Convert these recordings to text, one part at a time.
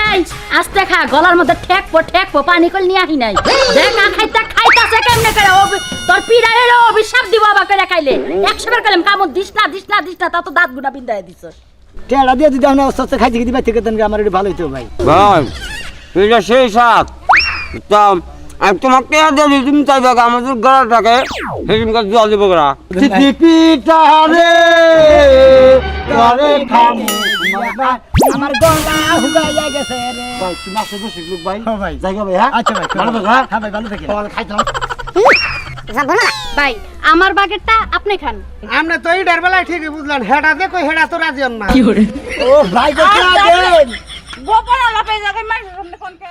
এই আস্তে খা, গলার মধ্যে ঠেকপো পানি কল নিয়ে আহি নাই। দেখ খাইতাছে কেমনে করে, তোর পিড়া এলো অভিশাপ দিব বাবা করে খাইলে। 100 বার কইলাম কামড় দিস না তা তো দাঁত গুনা বিন্দায় দিছস। টেড়া দিয়ে যদি আমরা অস্তে খাইতে খেতে বাইতে খেতেন আমার একটু ভালো হইতো ভাই। ভাই এটা সেই সাত তা আমি তোমাকে টেয়া দিয়ে তুমি চাইবে আমাদের গলাটাকে সেদিন কাছে জল দিব গলা পিঠা রে করে খামু আমার গলা হুগাইয়া গেছে রে। ভাই তুমি আসে বসে লোক ভাই হ্যাঁ ভাই জায়গা ভাই হ্যাঁ আচ্ছা ভাই ভালো থাকো হ্যাঁ হ্যাঁ ভাই ভালো থাকেন। খাইতে ভাই আমার বাগেরটা আপনি খান। আমরা তো এই বেলায় ঠিকই বুঝলাম, হেডা দেখো হেডা তো রাজি হন না। ও ভাই কোথা দেন গোপন আলাপে জায়গায় মাইর সামনে কোন কে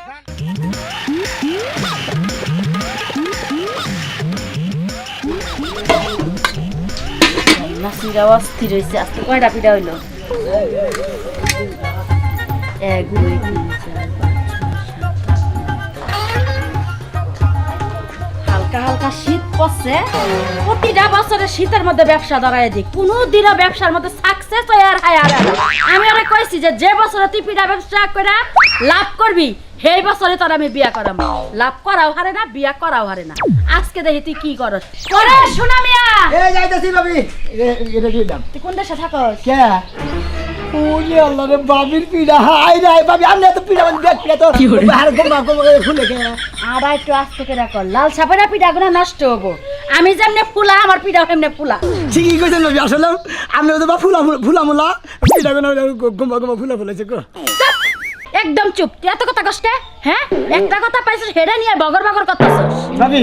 নাসিরা অস্থির হয়েছে। আজকে কয়টা পিঠা হইলো? 1 2 3 4 5 6 7 হালকা শীত পড়ছে। প্রতিটা বছরে শীতের মধ্যে ব্যবসা দাঁড়ায় দিই, কোনোদিনও ব্যবসার মধ্যে সাকসেস হয় আর হায় আর আমি ওরা কইছি যে বছরে তুই পিঠা ব্যবসা করে লাভ করবি সেই বছরে তোর আমি বিয়া করাম। লাভ করাও হারে না, বিয়া করাও হারে না। আজকে দেখি তুই কি করস করে। শোনা মিয়া এই যাইতাছি ভাবি এটা কি দাম তুই কোন দেশে থাকস? কে ওরে আল্লাহ রে বাবির পিড়া হাই রে বাবি আমনে তো পিড়া মানে দেখ পিড়া তো বাহার গম্মা খুলে কে আর একটু আস্তে করে কর, লাল সাপেরা পিঠাগুলো নষ্ট হবো। আমি যেমনে ফুলা আমার পিঠা এমনি ফুলা। ঠিকই কইছেন ভাবি আসলে আমনে তো বা ফুলা মুলা পিড়া গম্মা ফুলা ফুলেছে গো। চুপ! একদম চুপ। তুই এত কথা কষ্ট, হ্যাঁ? একটা কথা পাইছিস হেডা নিয়ে বগর করতেছস। ভাবি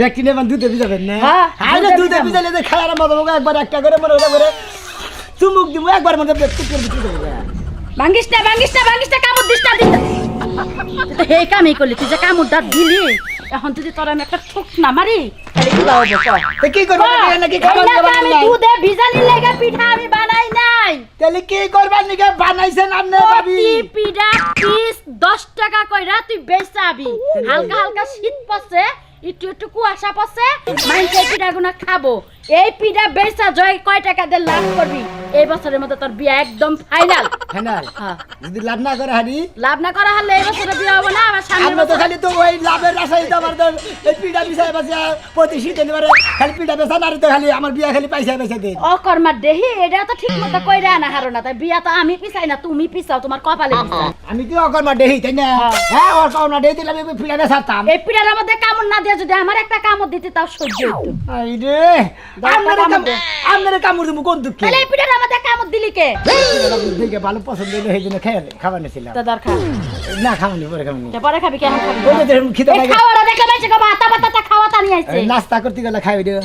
ব্যক্তি নেবেন দুধে ভিজাবেন না? হ্যাঁ, হাই না দুধে ভিজালে যে খায়ার মজা মজা একবার একটা করে মনে ওটা করে চুমুক দিব একবার মধ্যে ব্যক্তি করে দিতে হবে। ভাঙ্গিস না কামড় দিস না। তুই তো হে কামই করলি, তুই যে কামড়টা দিলি এখন যদি তোর আমি একটা ঠোক না মারি তাহলে কি হবো কর? তো কি করব নাকি খাবার দাবার আমি নাই দুধে ভিজানি লাগা পিঠা আমি বানাই নাই। তাহলে কি করবার নাকি বানাইছেন আপনি ভাবি? প্রতি পিঠা পিস 10 টাকা কইরা তুই বেচাবি। হালকা শীত পড়ছে, একটু কুয়াশা পড়ছে, মাইন্সের পিঠাগুনা খাবো। এই পিঠা বেচা জয় কয় টাকা দিয়ে লাভ করবি? এই বছরের মধ্যে তোর বিয়া একদম ফাইনাল। ফাইনাল হ্যাঁ, যদি লাভ না করে হারি লাভ না করা হলে এই বছরে বিয়া হবে না। আমার সামনে আমরা তো খালি তো ওই লাভের আশাই তো আমার তো এই পিঠা বিষয় বাসা প্রতি শীতে নেবারে খালি পিঠা বেচা না তো খালি আমার বিয়া খালি পয়সা দেন। অকর্মার দেহি এটা তো ঠিক মতো কইরা আনা হারো না। তাই বিয়া তো আমি পিছাই না, তুমি পিছাও, তোমার কপালে পিছাও। আমি কি অকর্মা দেহি তাই না? হ্যাঁ অকর্মা দেহি দিলে আমি পিঠা বেচাতাম। এই পিঠার মধ্যে কামড় না দিয়ে যদি আমার একটা কামড় দিতে তাও সহ্য হইতো। আই রে আপনার কামড় দেবো কোন দুঃখে? তাহলে এই পিঠার মধ্যে কামড় দিলি কে? দেখে ভালো পছন্দ হইলে সেই জন্য খাবার নিয়েছিলাম। দাদার খা, না খাওনি পরে খাওনি পরে খাবি কেন খাবি? ওই যে খিদে এই লাগে খাওয়াটা দেখে মাইছে কবা আতা পাতা খাওয়া তা নিয়ে আইছে। নাস্তা করতে গেলে খাই দিও।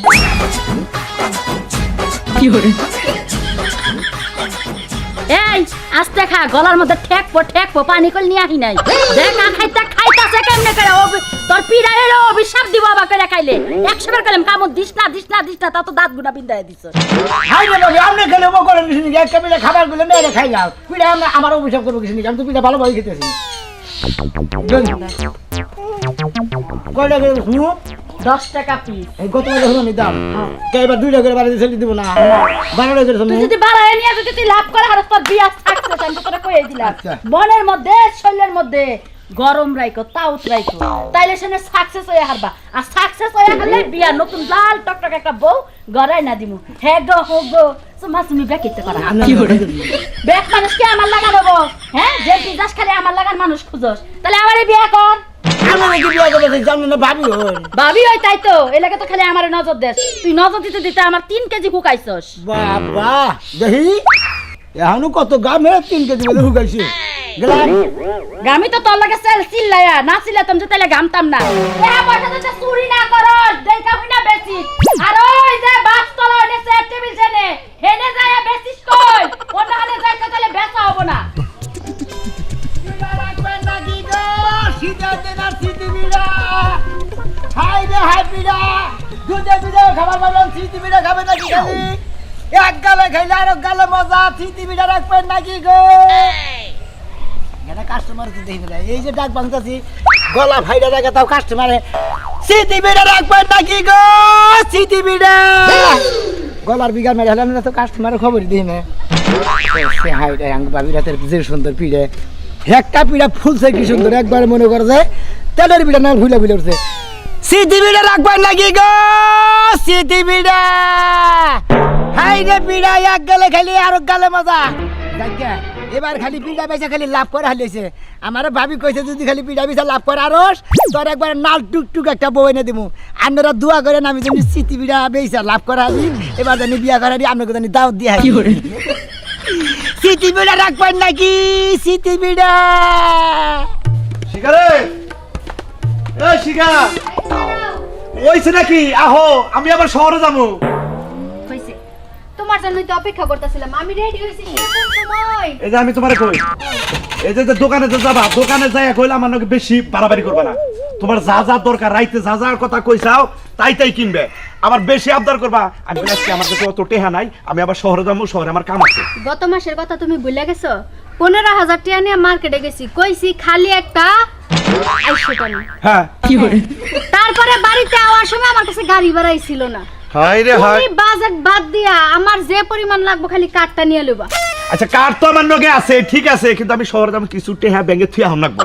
এই আস্তে খা, গলার মধ্যে ঠেকপো পানি কল নিয়ে আহি নাই। দেখ খাইতাছে কেমনে করে, তোর পিড়া এলো অভিশাপ দিব বাবা করে খাইলে। 100 বার কইলাম কামড় দিস না তা তো দাঁত গুনা বিন্দায় দিছস। হাই রে বাবা আপনি খেলে ও করেন কিছু নাকি একটা পিঠা খাবার গুলো মেরে খাইলাম পিঠা আমার অভিশাপ করবো কিছু নাকি আমি তো পিঠা ভালোভাবে খেতেছি কয়টা করে শুনো 10 টাকা পিস। এই কত টাকা শুনো দাম কে এবার 2 টাকা করে বাড়িতে ছেড়ে দিব না 12 টাকা করে তুই শুনো যদি বাড়ায় নিয়ে যদি তুই লাভ করে আর তোর বিয়া সাকসেস আমি তোরে কইই দিলাম। আচ্ছা। মনের মধ্যে শরীরের মধ্যে গরম রাইকো, তাউত রাইকো, তাইলে সেনে সাকসেস হয়ে হারবা। আর সাকসেস হয়ে হারলে বিয়া নতুন লাল টকটক একটা বউ গড়াই না দিমু। হে গো হো গো সুমা তুমি ব্যাকিতে করা কি করে ব্যাক মানুষ কি আমার লাগা দেবো? হ্যাঁ, যে বিজাস খালি আমার লাগার মানুষ খুঁজস, তাহলে আমারে বিয়া কর। আমি নাকি বিয়ে করতে জানি না ভাবি হই ভাবি হই তাই তো এলাকা তো খালি আমারে নজর দেস। তুই নজর দিতে দিতে আমার 3 কেজি হুকাইছস। বাবা দেখি এখনো কত গামে 3 কেজি বলে হুকাইছে গেলাম গামি তো তোর লাগে সেল চিল্লায়া না চিল্লাতাম যে তাইলে গামতাম না। এ পয়সা তো চুরি না করস, দেখা হই না বেশি। আর ওই যে বাস তলা ওনে সেট টেবিল জেনে হেনে যায় বেশিস কই ওনানে যাইতে তাহলে বেচা হবে না। শীতের দিন আর শীতি বিড়া হাই রে হাই বিড়া দুধে বিড়া খাবার বললাম শীতি বিড়া খাবে নাকি খালি এক গালে খাইলে আর এক গালে মজা শীতি বিড়া রাখবেন নাকি গো এটা কাস্টমার তো দেখি না এই যে ডাক বাংতাছি গলা ভাইরা দেখা তাও কাস্টমারে শীতি বিড়া রাখবেন নাকি গো শীতি বিড়া গলার বিঘা মেরে হলাম না তো কাস্টমারের খবরই দিই না সে হাই রে আঙ্গ বাবির হাতের যে সুন্দর পিড়ে একটা পিড়া ফুলছে কি সুন্দর একবার মনে করে যে তেলের পিড়া না ভুলে ভুলে উঠছে সিটি পিড়া রাখবেন নাকি গো সিটি পিড়া হাই রে পিড়া এক গেলে খালি আর গেলে মজা দেখা এবার খালি পিড়া বেচা খালি লাভ করে হালিয়েছে আমার ভাবি কইছে যদি খালি পিড়া বেচা লাভ করে আরস তোর একবার নাল টুকটুক একটা বউ এনে দিমু আপনারা দোয়া করেন আমি জানি সিটি পিড়া বেচা লাভ করে হালি এবার জানি বিয়া করে আপনাকে জানি দাওয়াত দিয়ে হালি সিটি পিড়া রাখবেন নাকি সিটি পিড়া শিকারে এই শিকা ওইছে নাকি আহো আমি আবার শহরে যাবো হইছে তোমার জন্যই তো অপেক্ষা করতেছিলাম আমি রেডি হইছি এখন সময় এই যে আমি তোমারে কই এই যে দোকানে যে যাবা দোকানে যাই কইলে আমার নাকি বেশি বাড়াবাড়ি করবে না তোমার যা যা দরকার রাইতে যা যা কথা কইছাও তাই তাই কিনবে আবার বেশি আবদার করবা আমি বলি আজকে আমার কাছে অত টেহা নাই আমি আবার শহরে যাবো শহরে আমার কাম আছে গত মাসের কথা তুমি ভুলে গেছো 15,000 টাকা নিয়ে মার্কেটে গেছি কইছি খালি একটা 800 টাকা হ্যাঁ তারপরে বাড়িতে আওয়ার সময় আমার কাছে গাড়ি ভাড়াই ছিল না হাই রে হাই তুমি বাজেট বাদ দিয়া আমার যে পরিমাণ লাগবে খালি কার্ডটা নিয়ে লইবা আচ্ছা কার তো আমার লগে আছে ঠিক আছে কিন্তু আমি শহরে যাবো কিছু টেহা ব্যাংকে থুই আম লাগবো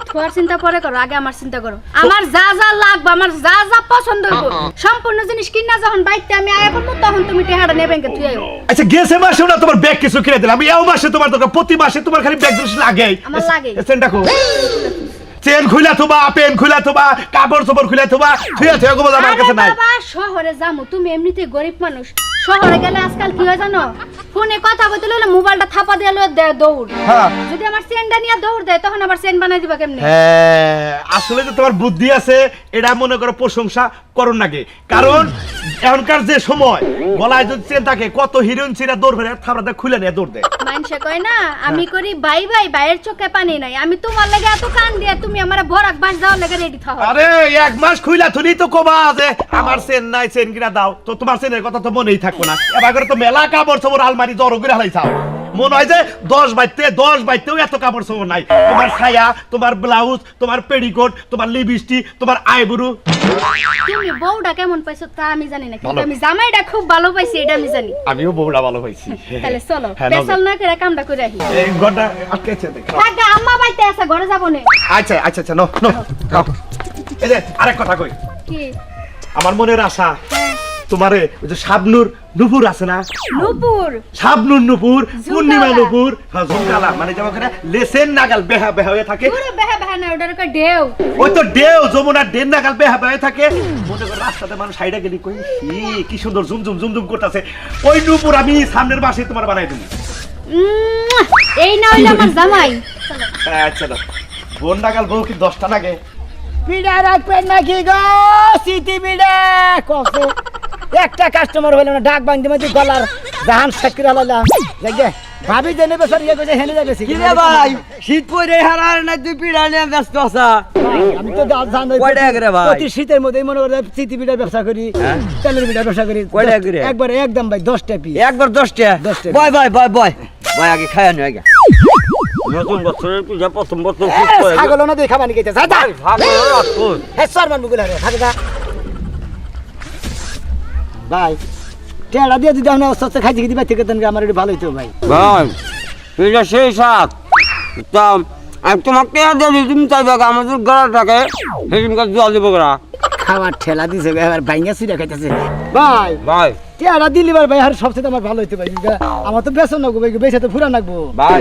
তোমার চিন্তা পরে করো আগে আমার চিন্তা করো আমার যা যা লাগবে আমার যা যা পছন্দ হইব সম্পূর্ণ জিনিস কিনা যখন বাইতে আমি আয়া করব তখন তুমি টেহাটা নিয়ে ব্যাংকে থুই আইও আচ্ছা গেছে মাসে না তোমার ব্যাগ কিছু কিনে দিলাম আমি এই মাসে তোমার দরকার প্রতি মাসে তোমার খালি ব্যাগ জিনিস লাগে আমার লাগে। চেন রাখো চেন খুলা থোবা পেন খুলা থোবা কাপড় চোপড় খুলা থোবা থুয়া থুয়া গো আমার কাছে নাই বাবা শহরে যামু তুমি এমনিতেই গরিব মানুষ শহরে গেলে আজকাল কি হয় জানো ফোনে কথা বলতে হলে মোবাইলটা থাপা দিয়ে দৌড় হ্যাঁ যদি আমার চেনটা নিয়ে দৌড় দেয় তখন আবার চেন বানাই দিবা কেমনে হ্যাঁ আসলে যে তোমার বুদ্ধি আছে এটা মনে করো প্রশংসা করুন নাকি কারণ এখনকার যে সময় গলায় যদি চেন থাকে কত হিরোইন ছিরা দৌড় ফেলে থাপড়াতে খুলে নিয়ে দৌড় দেয় মানুষে কয় না আমি করি বাই বাই বাইয়ের চোখে পানি নাই আমি তোমার লাগে এত কান দিয়ে তুমি আমার বরাক বাস দেওয়ার লাগে রেডি থাও আরে এক মাস খুইলা থুলি তো কবা যে আমার চেন নাই চেন কিনা দাও তো তোমার চেনের কথা তো মনেই থাকবো না এবার করে তো মেলা কাপড় চোপড় আলমারি জড়ো করে হালাইছাও মনে হয় যে 10 বাইতেও এত কাপড় চোপড় নাই তোমার ছায়া তোমার ব্লাউজ তোমার পেডিকোট তোমার লিপস্টিক তোমার আইব্রু তুমি বউটা কেমন পাইছো তা আমি জানি না কিন্তু আমি জামাইটা খুব ভালো পাইছি এটা আমি জানি আমিও বউটা ভালো পাইছি তাহলে চলো হ্যাঁ, পেছাল না করে কামটা করে আহি এই ঘরটা আটকেছে দেখো থাকা আম্মা বাইতে আছে ঘরে যাবো না আচ্ছা আচ্ছা আচ্ছা নো নো খাও। এই যে আরেক কথা কই কি আমার মনের আশা হ্যাঁ তোমারে ওই যে শাবনুর নুপুর আছে না নূপুর শাবনুর নুপুর পূর্ণিমা ঝুমকালা। নুপুর হ্যাঁ ঝুমকালা মানে যেমন করে লেসেন নাগাল বেহা বেহা হয়ে থাকে পুরো বেহা বেহা না ওটার কয় ঢেউ ওই তো ডেও যমুনার ডেন নাগাল বেহা বেহা হয়ে থাকে মনে করো রাস্তাতে মানুষ সাইডে গেলি কই কি সুন্দর ঝুমঝুম ঝুমঝুম করতেছে ওই নুপুর আমি সামনের মাসে তোমার বানাই দেবো এই না হইলো আমার জামাই আচ্ছা না বোন নাগাল বউ কি 10টা লাগে পিড়া রাখবেন নাকি গো সিটি পিড়া কসে একটা কাস্টমার হইলো না ডাক বান্ধি মধ্যে গলার জাহান সাকিরা লালাম দেখে ভাবি জেনে বছর ইয়ে কইছে হেলে যাবে কি রে ভাই শীত পরে হারার না তুই পিড়া নিয়ে ব্যস্ত আছা আমি তো জানি কয় টাকা করে ভাই? প্রতি শীতের মধ্যে মনে করে সিটি পিড়ার ব্যবসা করি তেলের পিড়ার ব্যবসা করি কয় টাকা করে? একবার একদম ভাই 10 টাকা পিস একবার 10টা 10 টা। বয় বয় বয় বয় বয় আগে খায় নি আগে নতুন বছরের পূজা প্রথম বছর শীত পরে ছাগল না দেখা মানি গেছে যা যা ভাগো রাখুন হে সরমান মুগুলা রে থাকে যা ভাই টেড়া দিয়ে যদি আমরা অস্ত্র খাইতে খেতে পারতে কেতেন আমার একটু ভালো হইতো ভাই ভাই পিড়া সেই সাত তা আমি তোমাকে দিয়ে তুমি চাইবে আমাদের গলাটাকে সেদিনকার জল দিব গা খাওয়ার ঠেলা দিছে এবার ভাইঙ্গা সিরা খাইতেছে ভাই ভাই টেড়া দিলি ভাই আর সবচেয়ে আমার ভালো হইতো ভাই আমার তো বেসন নাগবো ভাই বেসে তো ফুরা নাগবো ভাই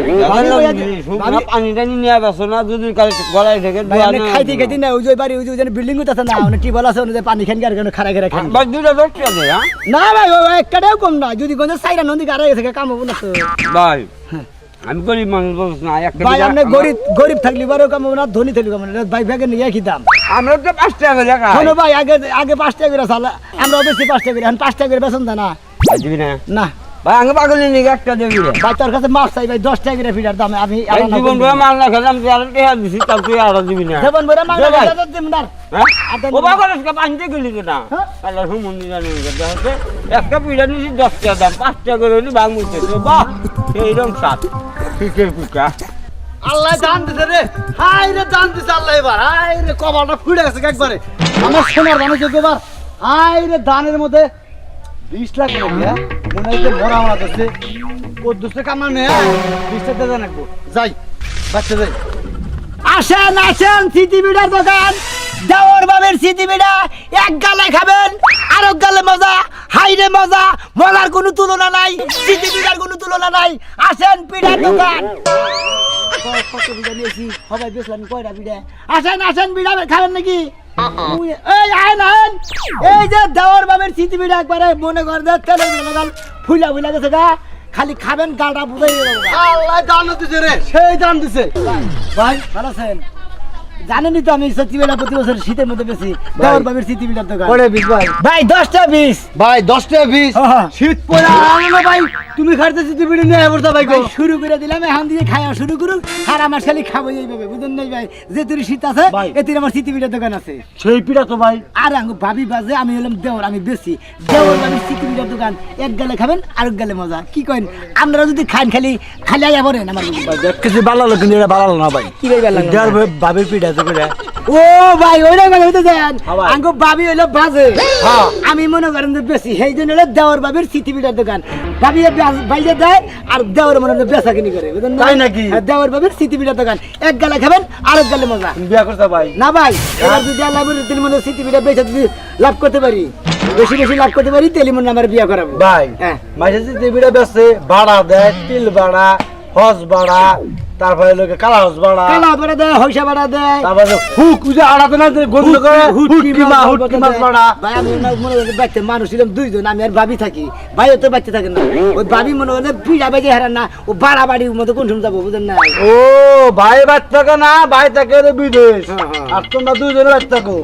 ভাবি- পানি টানি নিয়ে বেসো না যদি গলায় ঢেকে ভাই আমি খাইতে খাইতে না ওই যে বাড়ি ওই যে বিল্ডিং আছে না মানে টিবল আছে ওই যে পানি খান গার কেন খারা খারা খান ভাই দুটো 10টা দে হ্যাঁ না ভাই ওই একটাও কম না যদি কোন সাইরা নদী গাড়া গেছে কাম হবো না তো ভাই আমি গরিব মানুষ বলছ না একটা ভাই আপনি গরিব গরিব থাকলি বারও কাম হবো না ধনী থাকলি কাম না ভাই ভাগে নিয়ে কি দাম আমরা তো 5 টাকা করে খাই শোনো ভাই আগে আগে 5 টাকা করে চালা আমরা বেশি 5 টাকা করে এখন 5 টাকা করে বেতন দেয় না দিবি না না ভাই আগে পাগল নিয়ে একটা দেবি রে ভাই তোর কাছে মাছ চাই ভাই 10 টাকা করে ফিটার দামে আমি ভাই জীবন ভরে মাল না খেলাম তুই আর টেহা দিছি তাও তুই আর দিবি না জীবন ভরে মাছ দে ভাই। দিমদার হ্যাঁ আদান ও বাবা রে পানিতে গেলি না হ্যাঁ? আল্লাহ হুমুন্দি জানি দেখতে একটা পিড়া নিছি 10 টাকা দাম 5 টাকা করে নি ভাঙ মুছে তো বাহ এইরকম সাত ঠিকই পুকা আল্লাহ জান দিছে রে হাই রে জান দিছে আল্লাহ এবার হাই রে কপালটা ফুড়ে গেছে একবারে আমার সোনার দানে যদি এবার হাই রে দানের মধ্যে 20 লাখ করে দিয়া মনে হয় যে মরা মারা করছে ও দুসরে কামনা নে বিস্তার দে জানাকবো যাই বাচ্চা যাই আসেন আসেন সিটি বিড়ার দোকান দেওর বাবের সিটি বিড়া এক গালে খাবেন আর এক গালে মজা হাইরে মজা মজার কোনো তুলনা নাই সিটি বিড়ার কোনো তুলনা নাই আসেন পিড়ার দোকান কত বিড়া নিয়েছি সবাই বেসলাম কয়টা বিড়া আসেন আসেন বিড়া খাবেন নাকি এই আইন আইন এই যে দেওর বাবের সিটি বিড়া একবারে মনে কর যে তেলের বিড়া গাল ফুলা ফুলা গেছে গা খালি খাবেন গালটা বুঝাই দেবো আল্লাহ দান দিছে রে সেই দান দিছে ভাই ভালো আছেন জানেনই তো আমি সচিবেলা প্রতি বছর শীতের মধ্যে বেশি দেওয়ার বাবের সিটি বিড়ার দোকান পড়ে 20 ভাই ভাই 10টা 20 ভাই 10 টাকা 20 হ্যাঁ। শীত পড়া না ভাই তুমি খাইতেছিস তুই বিড়ি নিয়ে বলতা ভাই গো ভাই শুরু করে দিলাম এখন দিয়ে খাওয়া শুরু করুন আর আমার খালি খাবো এইভাবে বুঝলেন নাই ভাই যে তোর শীত আছে ভাই। এতে আমার সিটি বিড়ার দোকান আছে সেই পিড়া তো ভাই আর আমি ভাবি বাজে আমি হলাম দেওর আমি বেশি দেওর বাবের সিটি বিড়ার দোকান এক গালে খাবেন আর এক গালে মজা কি কইন আপনারা যদি খান খালি খালি আইয়া বলেন আমার ভাই দেখতেছি ভালো লাগলো কিন্তু এটা ভালো না ভাই কি ভাই ভালো লাগলো? যার বাবির পিড়া তো করে ও ভাই ওইটা কথা হইতে যান হ্যাঁ ভাই। আঙ্গো ভাবি হইলো বাজে হ্যাঁ। আমি মনে করেন যে বেশি সেই জন্য হলো দেওর বাবির সিটি বিড়ার দোকান ভাবি বাইরে দেয় আর দেওর মনে হয় বেচা কিনি করে বুঝলেন না? তাই নাকি? আর দেওর বাবির সিটি বিড়ার দোকান এক গালে খাবেন আর এক গালে মজা তুমি বিয়া করতে ভাই না ভাই এবার যদি আল্লাহ বলে তেল মনে সিটি বিড়া বেচা যদি লাভ করতে পারি বেশি বেশি লাভ করতে পারি তেলি মনে আমার বিয়া করাবো ভাই হ্যাঁ। মাঝে যে বিড়া বেচছে ভাড়া দেয় তিল ভাড়া হজ ভাড়া তারপরে লোকে কালা হজ ভাড়া কালা ভাড়া দেয় হইসা ভাড়া দেয় তারপরে হুক উজে আড়াতে না গন্ধ করে হুটকি মাছ ভাড়া ভাই আমি মনে করি বাচ্চা মানুষ ছিলাম দুইজন আমি আর ভাবি থাকি ভাই তো বাচ্চা থাকে না ওই ভাবি মনে করে পিড়া বেজে হারান না ও বাড়া বাড়ির মতো কোন সময় যাবো বুঝেন না ও ভাই বাদ থাকে না ভাই থাকে রে বিদেশ হ্যাঁ, হ্যাঁ। আর তোমরা দুইজনে বাদ থাকো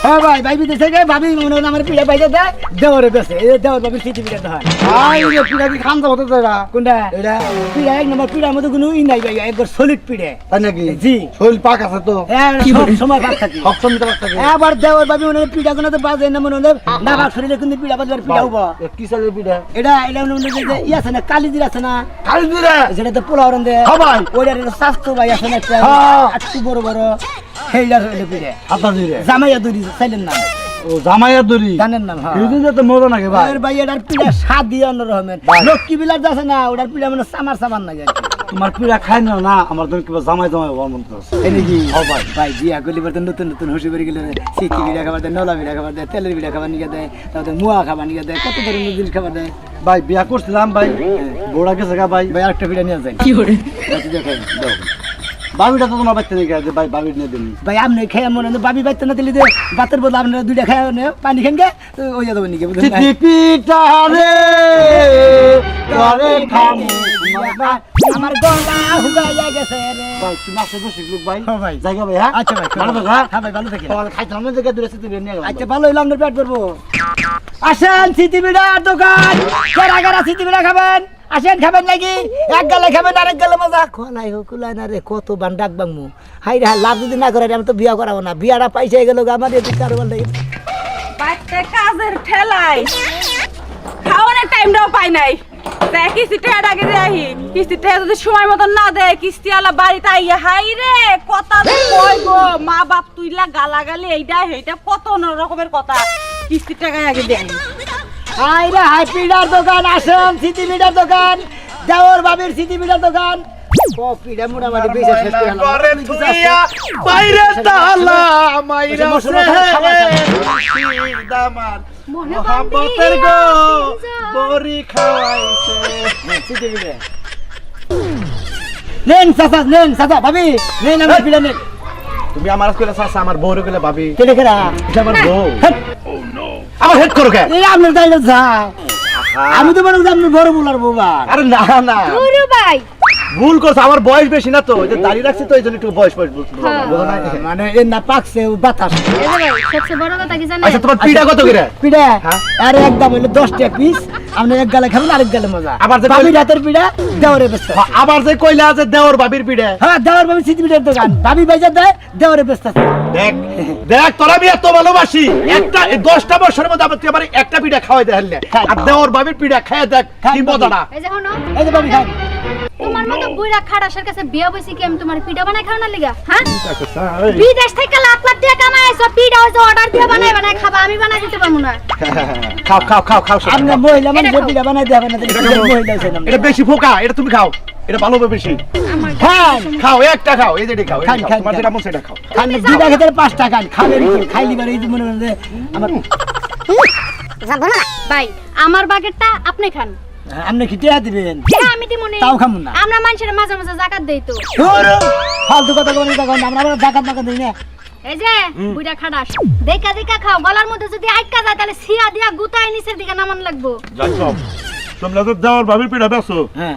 হ্যাঁ ভাই ভাই বিদেশ থেকে ভাবি মনে হয় আমার পিড়া বাইরে দেয় দেওয়ারে বেছে এই দেওয়ার ভাবি সিটি পিড়া হয় ভাই এই পিড়া কি খান যাবো তো এরা কোনটা এটা পিড়া এক নম্বর পিড়ার মতো কোনো ই নাই ভাই একবার সলিড পিড়ে তাই নাকি জি শরীর পাক আছে তো সব সময় ভাগ থাকি সবসময় তো থাকে এবার দেওয়ার ভাবি মনে হয় পিড়া কোনো তো বাজে না মনে হয় না ভাগ শরীরে কিন্তু পিড়া বাজবার পিড়া হবো কি চালের পিড়া এটা এটা মনে হয় যে ই আছে না কালিজির আছে না খালি দিলে যেটা তো পোলাও রান্ধে হ্যাঁ ভাই। ওইটার একটা স্বাস্থ্য ভাই আছে না একটা হ্যাঁ। একটু বড় বড় সেইটার হইলে পিড়ে হাতা দিলে জামাইয়া দড়ি চাইলেন নাম ও জামাইয়া দড়ি জানেন নাম হ্যাঁ এই দিন তো মজা নাকি ভাই ওর ভাই এটার পিড়া স্বাদ দিয়ে অন্য রকমের লক্ষ্মী বিলাস আছে না ওটার পিড়া মানে সামার সামান না যায় তোমার পিড়া খাই না না আমার তো কিবা জামাই জামাই হওয়ার মন করছে এনেকি ও ভাই ভাই বিয়া করলে পরে নতুন নতুন হুসি বেরিয়ে গেলে সিটি বিড়া খাবার দেয় নলা বিড়া খাবার দেয় তেলের বিড়া খাবার নিয়ে দেয় তারপরে মুয়া খাবার নিয়ে দেয় কত ধরনের জিনিস খাবার দেয় ভাই বিয়া করছিলাম ভাই বড়া গেছে গা ভাই ভাই আরেকটা বিড়া নিয়ে যায় কি করে বাবিটা তো তোমার বাচ্চা নিয়ে গেছে ভাই বাবির নিয়ে দিন ভাই আপনি খেয়ে মনে হয় বাবি বাইতে না দিলে যে ভাতের বদলে আপনারা দুইটা খেয়ে পানি খেন গে ওই যাবো নাকি বুঝলেন না? পিঠা রে করে খামু আমার গলা হুগাইয়া গেছে রে ভাই তুমি আসে বসে লোক ভাই হ্যাঁ ভাই। জায়গা ভাই হ্যাঁ আচ্ছা ভাই ভালো থাকো, হ্যাঁ? হ্যাঁ ভাই ভালো থাকেন তাহলে খাইতে আমরা জায়গা দূরে সিটি নিয়ে গেলাম আচ্ছা ভালো হইলো আপনার পেট ভরবো আসেন সিটি বিড়ার দোকান কারা কারা সিটি বিড়া খাবেন আসেন খাবেন নাকি এক গালে খাবেন আরেক গালে মজা খোলাই হোক কুলাই না রে কত বান ডাক বাংমু হাই রে লাভ যদি না করে আমি তো বিয়া করাবো না বিয়াটা পাইছে গেল আমার এদিকে কারোবার লাগে বাচ্চা কাজের ঠেলায় খাওয়ানোর টাইমটাও পাই নাই দেখ কিস্তিটা আগে দেহি কিস্তিটা যদি সময় মতন না দেয় কিস্তি আলা বাড়িতে আইয়া হাই রে কথা যে কই গো মা বাপ তুইলা গালাগালি এইটা সেইটা কত রকমের কথা কিস্তির টাকায় আগে দেয় হাই রে হাই পিড়ার দোকান আসেন সিটি বিড়ার দোকান দেওর বাবির সিটি বিড়ার দোকান ও পিড়া মোটামুটি বেশি শেষ করে হলাম। ঘরে তুইয়া বাইরে তালা মাইরা মশলা খাবার দামান মহাব্বতের গো বড়ি খাওয়াইছে সিটি বিড়া নেন চাচা ভাবি নেন আমার পিড়া নেন তুমি আমার কইলা চাচা আমার বউরে কইলা ভাবি কেটে কেরা এটা আমার বউ আমার হেড করো কে এই আপনার দাইলে যা আমি তো মনে করি আপনি বড় বলার বৌবা আরে না না গুরু ভাই ভুল করছ আমার বয়স বেশি না তো ওই যে দাড়ি রাখছি তো এই জন্য একটু বয়স বুঝো না মানে এর না পাকছে ও বাতাস এই যে ভাই সবচেয়ে বড় কথা কি জানেন আচ্ছা তোমার পিড়া কত করে পিড়া হ্যাঁ? আরে একদম হইলো 10 টাকা পিস আপনি এক গালে খাবেন আরেক গালে মজা আবার যে ভাবি রাতের পিড়া দেওরে বেচতে আবার যে কইলা যে দেওর বাবির পিড়া হ্যাঁ দেওয়ার ভাবি সিটি পিড়ার দোকান ভাবি বাইজা দেয় দেওরে বেচতে দেখ দেখ তোরা আমি এত ভালোবাসি একটা 10টা বছরের মধ্যে আমার তুই আমার একটা পিড়া খাওয়াই দে হলে আর দেওর বাবির পিড়া খায় দেখ কি মজাটা এই যে হনো এই যে ভাবি খান তোমার মতো বুইড়া খাড়াসের কাছে বিয়া বইছি কি আমি তোমার পিঠা বানাই খাওয়ানোর লিগা হ্যাঁ বিদেশ থেকে লাখ লাখ টাকা কামাই আইছো পিঠা হইছে অর্ডার দিয়ে বানাই বানাই খাবা আমি বানাই দিতে পারবো না খাও খাও খাও খাও আপনি মহিলা মানুষ পিঠা বানাই দেবেন না মহিলা আছেন এটা বেশি ফোকা, এটা তুমি খাও, এটা ভালো হবে বেশি। খান খাও একটা খাও, এই যে এটা খাও, খান, খান, তোমার খান। যেটা মন সেটা খাও। খান দুইটা খেতে 5 টাকা খাবেন কি খাইলি বারে এই যে মনে করেন যে আমার ভাই আমার বাগেরটা আপনি খান আপনি কি টিয়া দিবেন হ্যাঁ আমি দিমুনি তাও খামু না আমরা মানুষের মাঝে মাঝে জাকাত দেই তো ধুর, ফালতু কথা বলি তখন আমরা আবার জাকাত টাকা দিই না এই যে বুইড়া খাড়াস দেখা দেখা খাও গলার মধ্যে যদি আটকা যায় তাহলে সিয়া দিয়া গুতায় নিচের দিকে নামান লাগবো যাই সব তোমরা তো যাওয়ার ভাবির পিঠা বেছো, হ্যাঁ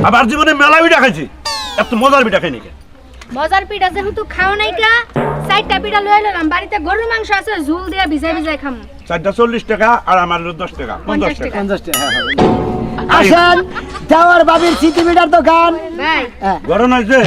আবার জীবনে মেলা পিঠা খাইছি, এত মজার পিঠা খাইনি কে? মজার পিঠা যেহেতু খাও নাই কা 4টা পিঠা লয়ে এলাম বাড়িতে গরুর মাংস আছে ঝোল দিয়া ভিজাই ভিজাই খামু 4টা 40 টাকা আর আমার 10 টাকা 50 টাকা। 50 টাকা আসেন যাওয়ার বাবির সিটি মিটার দোকান ভাই হ্যাঁ গরম হয়েছে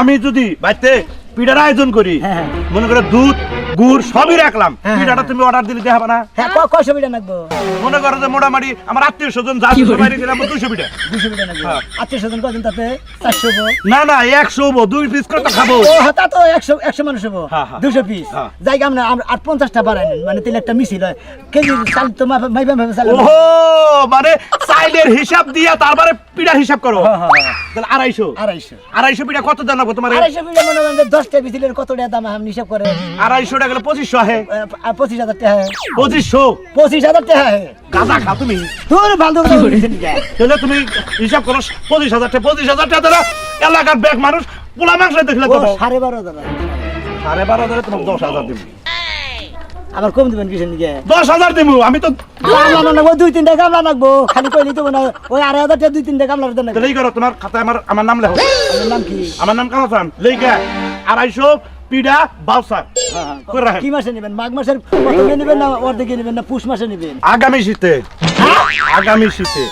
আমি যদি বাড়িতে পিঠার আয়োজন করি, হ্যাঁ। মনে করে দুধ গুড় সবই রাখলাম, হ্যাঁ। পিঠাটা তুমি অর্ডার দিলে দেখাবে না? হ্যাঁ কয়শো পিঠা নাকবো মনে করো যে মোটামুটি আমার আত্মীয় স্বজন যা বাইরে দিলাম 200 পিঠা। 200 পিঠা নাকবো হ্যাঁ। আত্মীয় স্বজন কদিন তাতে 400 হবো না না 100 হবো, 2 পিস করে তো খাবো। ও তা তো 100 মানুষ হবো হ্যাঁ, হ্যাঁ। 200 পিস হ্যাঁ। জায়গা আমরা আর 50টা বাড়াই নেন মানে তাহলে একটা মিছিল হয় কেজি চাল তো মাইবা ভাবে চাল ওহো, মানে চাইলের হিসাব দিয়া তারপরে পিঠার হিসাব করো। হ্যাঁ, হ্যাঁ, হ্যাঁ। তাহলে 250 250 পিঠা কত জানাবো তোমার? 250 পিঠা মনে করেন যে 10টা মিছিলের কত টাকা দাম আমি হিসাব করে 250 টাকা গেলে 2500 আহে। 25,000 টাকা 2500 টাকা গাঁজা খাও তুমি, তোর ফালতু কথা বলছিস না তাহলে তুমি হিসাব করো 25,000 টাকা। 25,000 টাকা দ্বারা এলাকার ব্যাগ মানুষ পোলা মাংস দেখলে ও দেবো 12,500 12,500 তোমার 10,000 দিব। আবার কম দিবেন কিসের নিকে 10,000 দিব আমি তো। কামলা নাকবো 2-3টা কামলা নাকবো খালি কইলি তো না ওই 2,500 টাকা 2-3টা কামলা দেন তাহলে এই করো, তোমার খাতায় আমার নাম লেখো। আমার নাম কি আমার নাম কামাচান, লেখা 250 পিঠা বাউসার করে রাখেন। কি মাসে নেবেন মাঘ মাসের প্রথমে নেবেন না অর্ধেকে নেবেন না পুষ মাসে নেবেন আগামী শীতে, আগামী শীতে,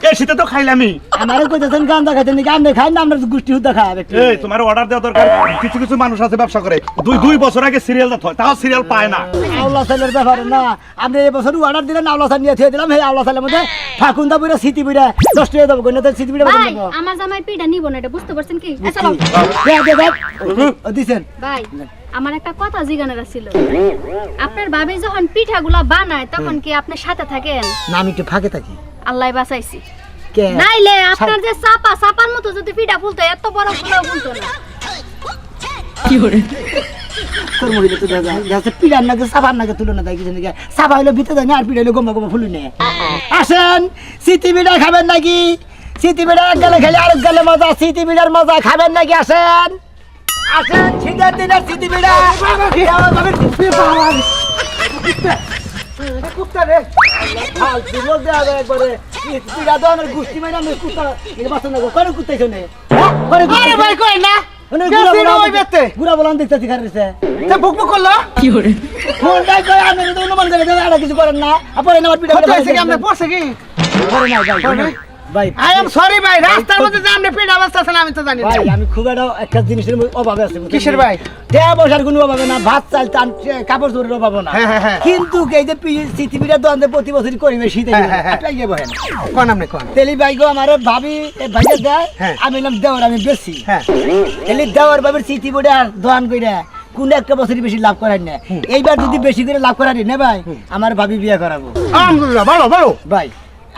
এই শীতে তো খাইলামই। আমারও কইতেছেন গান্দা খাইতেন নাকি আপনি খাই না আমরা গোষ্ঠী হুদা খাবে এই তোমার অর্ডার দেওয়া দরকার। কিছু কিছু মানুষ আছে ব্যবসা করে 2 বছর আগে সিরিয়াল দিতে হয়, তাও সিরিয়াল পায় না। আওলা সালের ব্যাপার না আপনি এই বছর অর্ডার দিলেন আওলা সাল নিয়ে থুয়ে দিলাম এই আওলা সালের মধ্যে ফাকুন্দা পুরা সিটি পুরা 10 টাকা দেবো কইনা তো সিটি পুরা ভাই দেবো আমার জামাই পিঠা নিব না এটা বুঝতে পারছেন কি এ চলো দিছেন ভাই আমার একটা কথা জিজ্ঞানার ছিল আপনার ভাবি যখন পিঠাগুলা বানায় তখন কি আপনি সাথে থাকেন? না আমি একটু ফাঁকে থাকি আল্লাহ বাঁচাইছি কে নাইলে আপনার যে চাপার মতো যদি পিঠা ফুলতো এত বড় ফুলেও ফুলতো না। তোর মহিলা তো দেখা যাচ্ছে পিড়ার নাকে সাবান নাকে তুলে না দেয় কিছু নাকি সাবা হইলো ভিতরে যায় না আর পিড়া হইলো গম্বা গম্বা ফুলু নেয় আসেন সিটি পিঠা খাবেন নাকি সিটি পিঠা এক গালে খেলে আরেক গালে মজা সিটি পিঠার মজা খাবেন নাকি আসেন আসেন শীতের দিনের সিটি পিঠা ফালতু বলতে হবে একবারে পিঠা তো আমার গুষ্টি মানে আমি কুত্তা বাঁচন না করে কুত্তাই শোনে আরে ভাই কই না গুড়া বলান দেখতেছি খারিছে বুক বুক করলো কি করে ফোনটা কই আমি তো অনুমান করে দেন আর কিছু করেন না আপরে আমার পিঠা পড়ছে কি আপনি পড়ছে কি পড়ে না ভাই আই এম সরি ভাই রাস্তার মধ্যে যে আপনি পিঠা বাঁচতেছেন আমি তো জানি ভাই আমি খুব একটা জিনিসের অভাবে আছি কিসের ভাই দেয়া বসার কোনো অভাবে না ভাত চাল টান কাপড় চোপড়ের অভাব না কিন্তু এই যে সিটি পিঠা দোকানে প্রতি বছরই করিবে শীতে আপনি গিয়ে বহেন কোন আপনি কোন তেলি ভাই গো আমার ভাবি ভাইয়া দেয় আমি নাম দেওয়ার আমি বেশি তেলি দেওয়ার ভাবির সিটি পিঠা দোকান কইরা কোন একটা বছরই বেশি লাভ করাই না এইবার যদি বেশি করে লাভ করারি না ভাই আমার ভাবি বিয়ে করাবো আলহামদুলিল্লাহ ভালো ভালো ভাই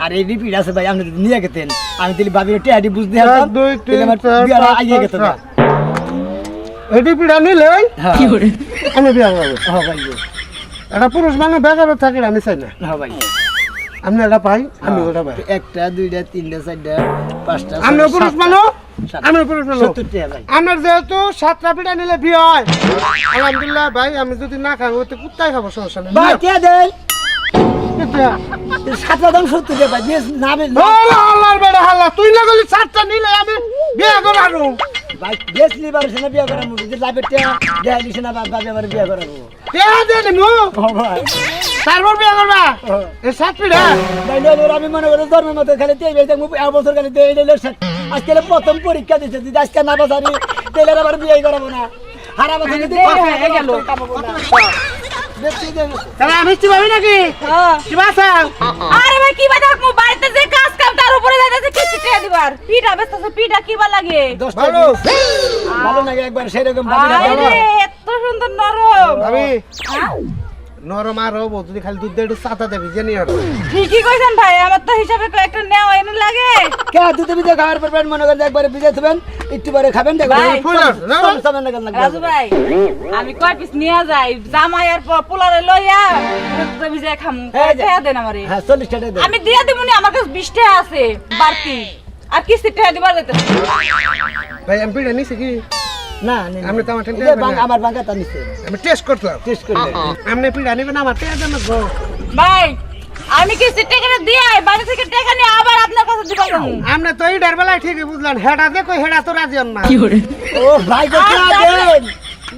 আর এই রিপিট আছে ভাই আপনি যদি নিয়ে গেতেন আমি তাহলে ভাবির টেহাটি বুঝতে পারতাম তাহলে আমার বিয়াটা আইয়ে গেত না এই পিঠা নিলে কি করে আমি বিয়া করবো। হ্যাঁ ভাই একটা পুরুষ মানুষ বেকার থাকে আমি চাই না, হ্যাঁ ভাই আমি এটা পাই আমি ওটা পাই। একটা দুইটা তিনটা চারটা পাঁচটা আমি পুরুষ মানুষ, আমি পুরুষ মানুষ। 70 টাকা ভাই আমার যেহেতু 7টা পিঠা নিলে বিয়ে হয় আলহামদুলিল্লাহ ভাই আমি যদি না খাই ওই তো কুত্তাই খাবো সমস্যা নেই। ভাই কে দেন পিঠা। 7টা দাম 70 টাকা ভাই বেশ না বেশ না। আল্লাহর বেড়া হাল্লা তুই না গেলি 7টা নিলে আমি বিয়ে করাবো। ভাই বেশ লিবার সেনা বিয়ে করাবো যদি লাভের টাকা দেয়া দিছে না বাবা আবার বিয়ে করাবো বিয়ে দিয়ে দিমু হ্যাঁ ভাই তারপর বিয়ে করবা এই 7 পিঠা। ভাই নইলে আমি মনে করি ধর্মের মতো খালি তেই ভাই দেখবো এক বছর খালি তেই দিলে আজকে প্রথম পরীক্ষা দিচ্ছে যদি আজকে না বাসারি তাহলে আবার বিয়ে করাবো না হারা বছর যদি গেল তাহলে আমি কি ভাবি নাকি কি বাসা আরে ভাই কি বাজা বাড়িতে যে কাজ কাম তার উপরে যাইতেছে কিছু বলতেছে পিঠা কিবা লাগে 10 ভালো ভালো লাগে একবার সেরকম ভাবি না আরে এত সুন্দর নরম আমি হ্যাঁ? নরম আর হবো যদি খালি দুধ দিয়ে একটু চাতা দেবি জানি আর ঠিকই কইছেন ভাই আমার তো হিসাবে কয়েকটা নেওয়া এনে লাগে কে দুধে ভিজে খাওয়ার পর মনে করেন একবারে ভিজে থবেন একটু পরে খাবেন দেখবেন ভাই, সামনে লাগান রাজু ভাই আমি কয় পিস নিয়ে যাই জামাই আর পোলারে লইয়া দুধে ভিজে খামু এই যে। টাকা দেন আমারে হ্যাঁ 40 টাকা দেন আমি দিয়ে দেবনি আমার কাছে 20 টাকা আছে বাড়তি আর কিস্তি টাকা দিবার যাইতেছে ভাই আমি পিঠা নিছি কি না আপনি তো আমার টেন্ট এই যে আমার বাঙ্কা তা নিছে আমি টেস্ট করলাম টেস্ট করলে আপনি পিঠা নেবেন আমার টেয়া দেন না গো ভাই আমি কিস্তি টাকা দিয়ে বাড়ি থেকে টাকা নিয়ে আবার আপনার কাছে দিবা যাবো আপনি তো এই বেলায় ঠিকই বুঝলেন হেডা দেখো হেডা তো রাজি হন না ও ভাই কত দেন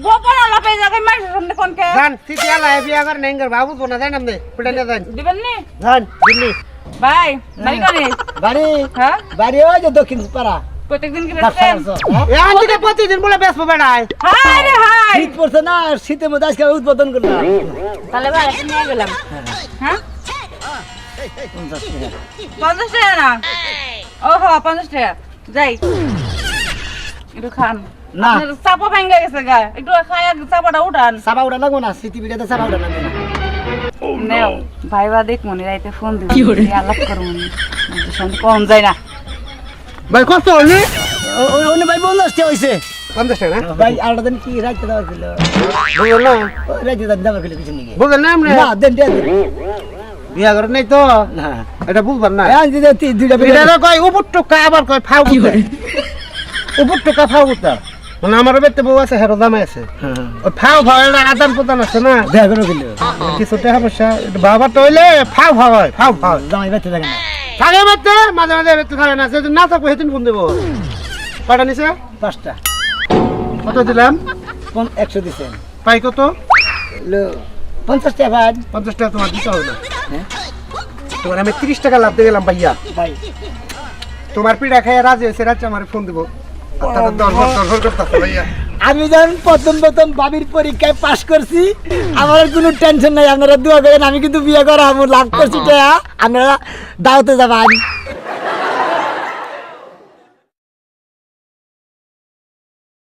গোপন আলাপে জায়গায় মানুষের সামনে কোনকে জান তিতি আলা বিয়া করে নেঙ্গর বাবু তো না জান আপনি পিঠা নিয়ে যান দিবেন নি জান দিল্লি ভাই বাড়ি কোনে বাড়ি হ্যাঁ বাড়ি ওই যে দক্ষিণ পাড়া প্রত্যেকদিন কি বেচতেন এ আনতে দে প্রতিদিন বলে বেসবো বেড়ায় হাই রে হাই শীত পড়ছে না শীতের মধ্যে আজকে উদ্বোধন করলাম তাহলে ভাই একটা নিয়ে গেলাম হ্যাঁ 50 টাকা না ওহো 50 টাকা যাই একটু খান না। আপনার চাপা ভেঙে গেছে গা একটু খাই চাপাটা উঠান সাবা উড়া লাগবো না স্মৃতি বিড়াতে সাবা উড়া লাগবে না নেও ভাইবা দেখ মনে রাইতে ফোন দিব আলাপ করো মনে শান্তি কম যায় না ভাই কত হলি ওনে ভাই 50 হইছে 50 টাকা না ভাই আলাদা দিন কি রাইতে দেওয়া ছিল বুঝলেন না রাইতে দেওয়া ছিল কিছু নাকি বুঝলেন না আপনি না দেন দেন বিয়া করে নাই তো না এটা বুঝবার না হ্যাঁ দিদা দুইটা বিড়া এটা কয় উপর টুকা আবার কয় ফাউ কুতা উপর টুকা ফাউ কুতা মানে আমার বেতে বউ আছে হেরো দামে আছে ওই ফাউ ফাউ এটা আদান প্রদান আছে না দেখা করে গেল কিছু টাকা পয়সা বাবা তো হইলে ফাউ ফাউ হয় ফাউ ফাউ জামাই বাইতে থাকে না থাকে বেতে মাঝে মাঝে বেতে থাকে না সেদিন না থাকবো সেদিন ফোন দেবো কয়টা নিছে 5টা কত দিলাম 100 দিছেন পাই কত লো 50 টাকা ভাই 50 টাকা তোমার দিতে হবে না তোমার আমি 30 টাকা লাভ দিয়ে গেলাম ভাইয়া ভাই তোমার পিঠা খেয়ে রাজি হয়েছে রাত্রে আমার ফোন দেবো দরবার করতেছে ভাইয়া আমি যখন প্রথম বাবির পরীক্ষায় পাশ করছি আমার আর কোনো টেনশন নাই আপনারা দোয়া করেন আমি কিন্তু বিয়ে করা লাভ করছি টাকা আপনারা দাওতে যাবেন